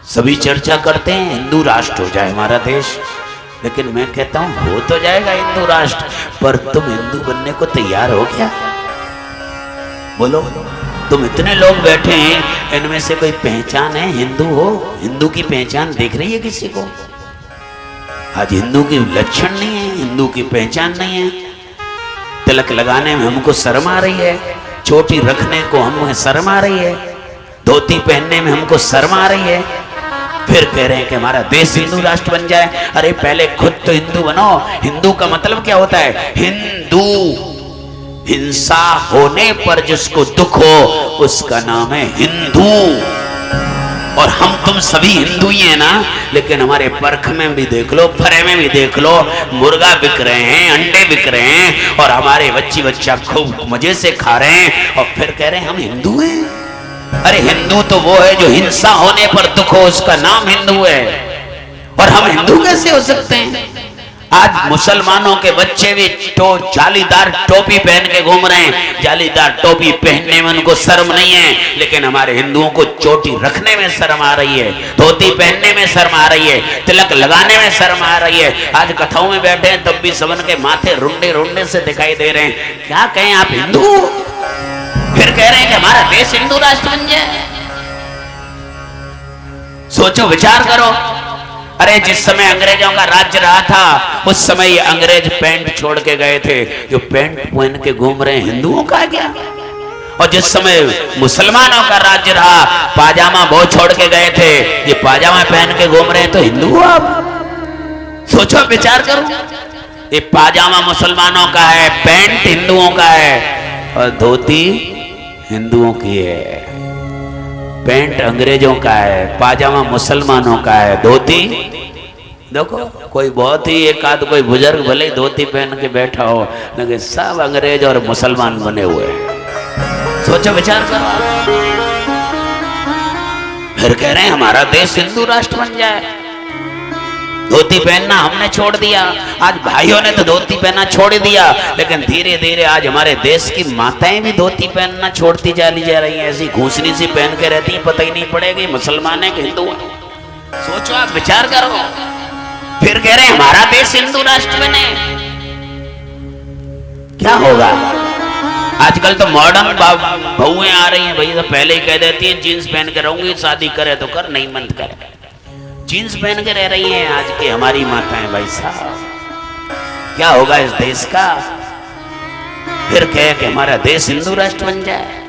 सभी चर्चा करते हैं हिंदू राष्ट्र हो जाए हमारा देश, लेकिन मैं कहता हूं हो तो जाएगा हिंदू राष्ट्र, पर तुम हिंदू बनने को तैयार हो क्या? बोलो, तुम इतने लोग बैठे हैं, इनमें से कोई पहचान है हिंदू हो? हिंदू की पहचान दिख रही है किसी को? आज हिंदू की लक्षण नहीं है, हिंदू की पहचान नहीं है। तिलक लगाने में हमको शर्म आ रही है, चोटी रखने को हमें शर्म आ रही है, धोती पहनने में हमको शर्म आ रही है, फिर कह रहे हैं कि हमारा देश हिंदू राष्ट्र बन जाए। अरे पहले खुद तो हिंदू बनो। हिंदू का मतलब क्या होता है? हिंदू, हिंसा होने पर जिसको दुख हो उसका नाम है हिंदू। और हम तुम सभी हिंदू ही हैं ना, लेकिन हमारे पर्ख में भी देख लो, फरे में भी देख लो, मुर्गा बिक रहे हैं, अंडे बिक रहे हैं, और हमारे बच्चा खूब मजे से खा रहे हैं, और फिर कह रहे हैं हम हिंदू हैं। अरे हिंदू तो वो है जो हिंसा होने पर दुख हो, उसका नाम हिंदू है। और हम हिंदू कैसे हो सकते हैं? आज मुसलमानों के बच्चे भी जालीदार टोपी पहन के घूम रहे हैं। जालीदार टोपी पहनने में उनको शर्म नहीं है, लेकिन हमारे हिंदुओं को चोटी रखने में शर्म आ रही है, धोती पहनने में शर्म आ रही है, तिलक लगाने में शर्म आ रही है। आज कथाओं में बैठे हैं तब भी सबन के माथे रुंडे रुंडे से दिखाई दे रहे हैं। क्या कहें, आप हिंदू, फिर कह रहे हैं कि हमारा देश हिंदू राष्ट्र बन जाए। सोचो, विचार करो। अरे जिस समय अंग्रेजों का राज्य रहा था, उस समय ये अंग्रेज पैंट छोड़ के गए थे, जो पैंट पहन के घूम रहे हैं हिंदुओं का क्या? और जिस समय मुसलमानों का राज्य रहा, पाजामा वो छोड़ के गए थे, ये पाजामा पहन के घूम रहे हैं, तो हिंदू हो आप? सोचो, विचार करो। ये पाजामा मुसलमानों का है, पैंट हिंदुओं का है, और धोती हिंदुओं की है, पैंट अंग्रेजों का है, पाजामा मुसलमानों का है, धोती देखो कोई बहुत ही एक आध कोई बुजुर्ग भले ही धोती पहन के बैठा हो, लेकिन सब अंग्रेज और मुसलमान बने हुए हैं। सोचो, विचार करो। फिर कह रहे हैं हमारा देश हिंदू राष्ट्र बन जाए। धोती पहनना हमने छोड़ दिया, आज भाइयों ने तो धोती पहनना छोड़ दिया, लेकिन धीरे धीरे आज हमारे देश की माताएं भी धोती पहनना छोड़ती जा रही हैं। ऐसी घूसनी सी पहन के रहती हैं, पता ही नहीं पड़ेगी मुसलमान है कि हिंदू है। सोचो, आप विचार करो। फिर कह रहे हैं हमारा देश हिंदू राष्ट्र बने। क्या होगा? आजकल तो मॉडर्न बहुएं आ रही हैं, भैया तो पहले ही कह देती हैं जीन्स पहन के रहूंगी, शादी करे तो कर, नहीं मन करे जीन्स पहन के रह रही हैं आज की हमारी माताएं। भाई साहब, क्या होगा इस देश का? फिर कहे कि हमारा देश हिंदू राष्ट्र बन जाए।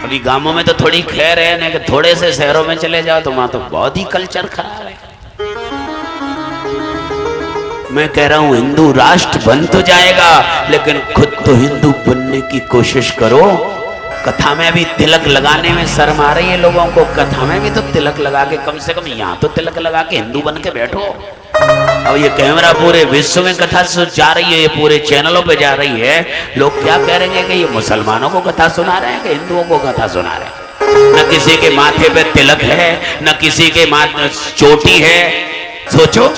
अभी गांवों में तो थोड़ी खैर है, नहीं कि थोड़े से शहरों में चले जाओ तो वहां तो बहुत ही कल्चर खराब है। मैं कह रहा हूं हिंदू राष्ट्र बन तो जाएगा, लेकिन खुद तो हिंदू बनने की कोशिश करो। कथा में भी तिलक लगाने में शर्म आ रही है लोगों को। कथा में भी तो तिलक लगा के, कम से कम यहाँ तो तिलक लगा के हिंदू बन के बैठो। और ये कैमरा पूरे विश्व में कथा जा रही है, ये पूरे चैनलों पे जा रही है। लोग क्या कह रहे हैं कि ये मुसलमानों को कथा सुना रहे हैं कि हिंदुओं को कथा सुना रहे हैं। न किसी के माथे पे तिलक है, न किसी के माथे चोटी है। सोचो,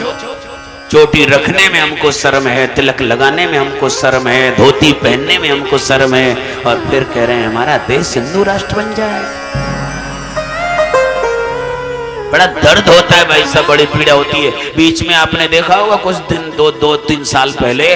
चोटी रखने में हमको शर्म है, तिलक लगाने में हमको शर्म है, धोती पहनने में हमको शर्म है, और फिर कह रहे हैं हमारा देश हिंदू राष्ट्र बन जाए। बड़ा दर्द होता है भाई साहब, बड़ी पीड़ा होती है। बीच में आपने देखा होगा कुछ दिन, दो तीन साल पहले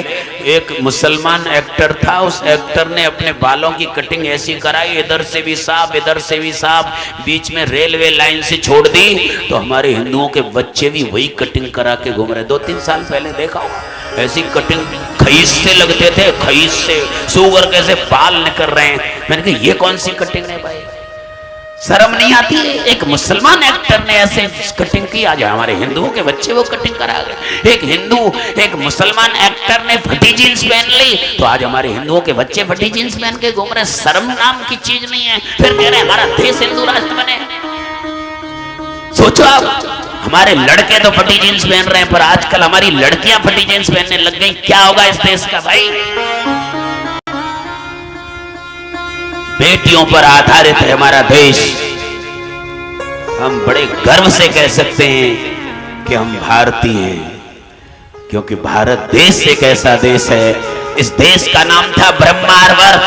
एक मुसलमान एक्टर था, उस एक्टर ने अपने बालों की कटिंग ऐसी कराई, इधर से भी सांप इधर से भी सांप, बीच में रेलवे लाइन से छोड़ दी, तो हमारे हिंदुओं के बच्चे भी वही कटिंग करा के घूम रहे। 2-3 साल पहले देखा होगा ऐसी कटिंग, खईस से लगते थे, खईस से सुअर कैसे बाल निकल रहे हैं। मैंने कहा ये कौन सी कटिंग है भाई, शर्म नहीं आती? एक मुसलमान एक्टर ने ऐसे कटिंग की, आज हमारे हिंदुओं के बच्चे वो कटिंग करा गए। एक मुसलमान एक्टर ने फटी जींस पहन ली, तो आज हमारे हिंदुओं के बच्चे फटी जींस पहन के घूम रहे हैं। शर्म नाम की चीज नहीं है। फिर कह रहे हैं हमारा देश हिंदू राष्ट्र बने। सोचो आप, हमारे लड़के तो फटी जींस पहन रहे हैं, पर आजकल हमारी लड़कियां फटी जींस पहनने लग गई। क्या होगा इस देश का भाई? बेटियों पर आधारित है हमारा देश। हम बड़े गर्व से कह सकते हैं कि हम भारतीय हैं, क्योंकि भारत देश एक ऐसा देश है। इस देश का नाम था ब्रह्मावर्त।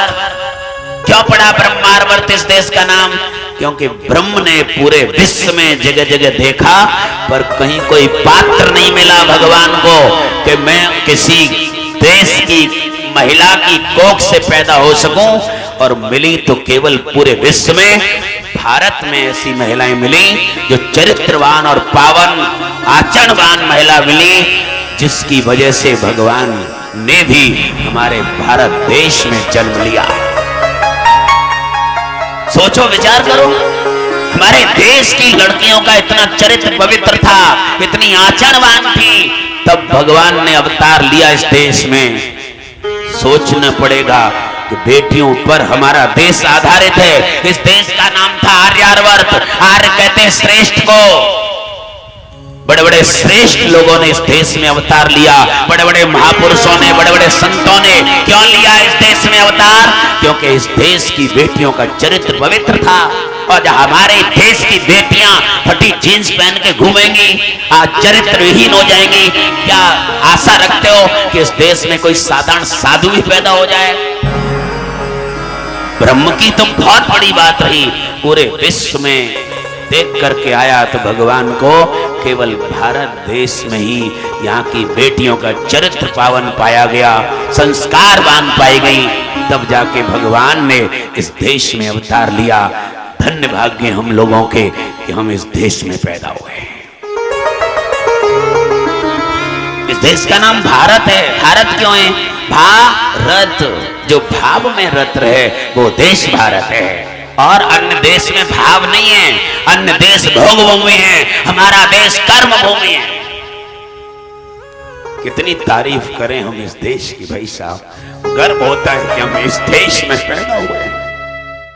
क्यों पड़ा ब्रह्मावर्त इस देश का नाम? क्योंकि ब्रह्म ने पूरे विश्व में जगह जगह देखा, पर कहीं कोई पात्र नहीं मिला भगवान को कि मैं किसी देश की महिला की कोख से पैदा हो सकूं। और मिली तो केवल पूरे विश्व में भारत में ऐसी महिलाएं मिली जो चरित्रवान और पावन आचरणवान महिला मिली, जिसकी वजह से भगवान ने भी हमारे भारत देश में जन्म लिया। सोचो, विचार करो, हमारे देश की लड़कियों का इतना चरित्र पवित्र था, इतनी आचरणवान थी, तब भगवान ने अवतार लिया इस देश में। सोचना पड़ेगा कि बेटियों पर हमारा देश आधारित है। इस देश का नाम था आर्यावर्त। आर्य कहते हैं श्रेष्ठ को। बड़े बड़े श्रेष्ठ लोगों ने इस देश में अवतार लिया, बड़े बड़े महापुरुषों ने, बड़े बड़े संतों ने क्यों लिया इस देश में अवतार? क्योंकि इस देश की बेटियों का चरित्र पवित्र था। और जब हमारे देश की बेटियां फटी जीन्स पहन के घूमेंगी, आज चरित्रहीन हो जाएंगी, क्या आशा रखते हो कि इस देश में कोई साधारण साधु भी पैदा हो जाए? ब्रह्म की तो बहुत बड़ी बात रही, पूरे विश्व में देख करके आया तो भगवान को केवल भारत देश में ही यहाँ की बेटियों का चरित्र पावन पाया गया, संस्कारवान पाई गई, तब जाके भगवान ने इस देश में अवतार लिया। धन्य भाग्य हम लोगों के कि हम इस देश में पैदा हुए। इस देश का नाम भारत है। भारत क्यों है? भारत, जो भाव में रत रहे वो देश भारत है। और अन्य देश में भाव नहीं है, अन्य देश भोग भूमि है, हमारा देश कर्म भूमि है। कितनी तारीफ करें हम इस देश की भाई साहब, गर्व होता है कि हम इस देश में पैदा हुए।